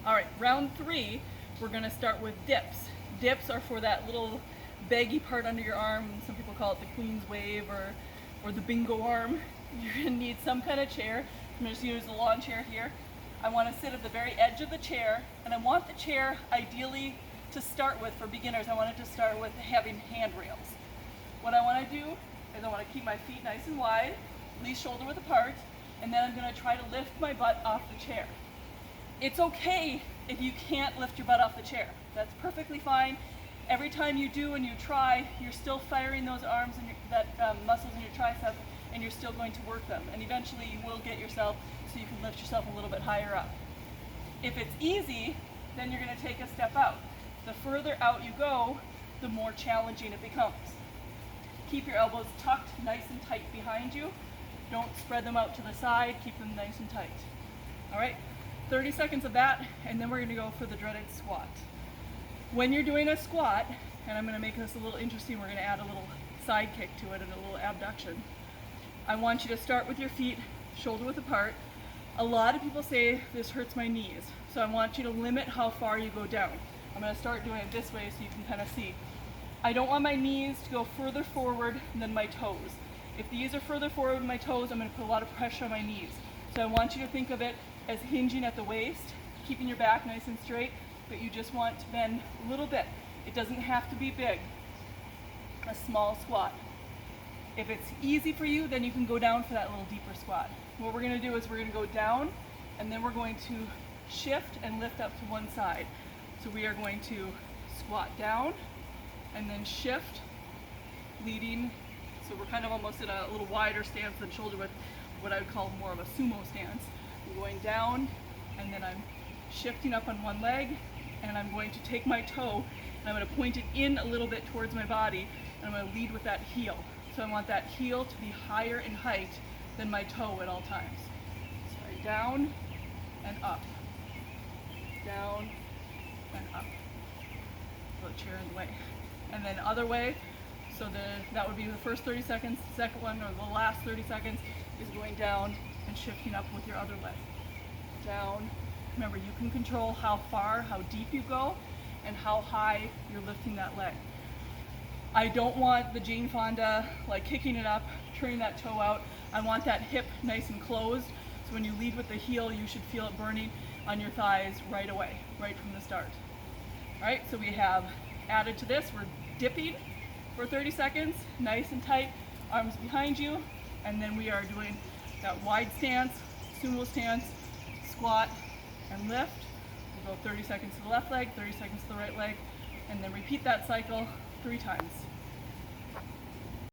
All right, round 3, we're gonna start with dips. Dips are for that little baggy part under your arm. Some people call it the Queen's Wave or the bingo arm. You're gonna need some kind of chair. I'm gonna just use the lawn chair here. I wanna sit at the very edge of the chair, and I want the chair ideally to start with, for beginners, I want it to start with having handrails. What I wanna do is I wanna keep my feet nice and wide, at least shoulder width apart, and then I'm gonna try to lift my butt off the chair. It's okay if you can't lift your butt off the chair. That's perfectly fine. Every time you do and you try, you're still firing those arms and muscles in your tricep, and you're still going to work them. And eventually you will get yourself so you can lift yourself a little bit higher up. If it's easy, then you're going to take a step out. The further out you go, the more challenging it becomes. Keep your elbows tucked nice and tight behind you. Don't spread them out to the side. Keep them nice and tight. All right, 30 seconds of that, and then we're going to go for the dreaded squat. When you're doing a squat, and I'm going to make this a little interesting, we're going to add a little side kick to it and a little abduction. I want you to start with your feet shoulder width apart. A lot of people say this hurts my knees, so I want you to limit how far you go down. I'm going to start doing it this way so you can kind of see. I don't want my knees to go further forward than my toes. If these are further forward than my toes, I'm going to put a lot of pressure on my knees. So I want you to think of it as hinging at the waist, keeping your back nice and straight, but you just want to bend a little bit. It doesn't have to be big. A small squat. If it's easy for you, then you can go down for that little deeper squat. What we're going to do is we're going to go down, and then we're going to shift and lift up to one side. So we are going to squat down and then shift, leading. So we're kind of almost in a little wider stance than shoulder width, what I would call more of a sumo stance. I'm going down, and then I'm shifting up on one leg, and I'm going to take my toe and I'm going to point it in a little bit towards my body, and I'm going to lead with that heel. So I want that heel to be higher in height than my toe at all times. So down and up, down and up. Put a chair in the way. And then other way, so that would be the first 30 seconds. The second one, or the last 30 seconds, is going down and shifting up with your other leg. Down. Remember, you can control how far, how deep you go, and how high you're lifting that leg. I don't want the Jane Fonda, like kicking it up, turning that toe out. I want that hip nice and closed, so when you lead with the heel, you should feel it burning on your thighs right away, right from the start. All right, so we have added to this, we're dipping for 30 seconds, nice and tight, arms behind you, and then we are doing that wide stance, sumo stance, squat, and lift. We'll go 30 seconds to the left leg, 30 seconds to the right leg, and then repeat that cycle 3 times.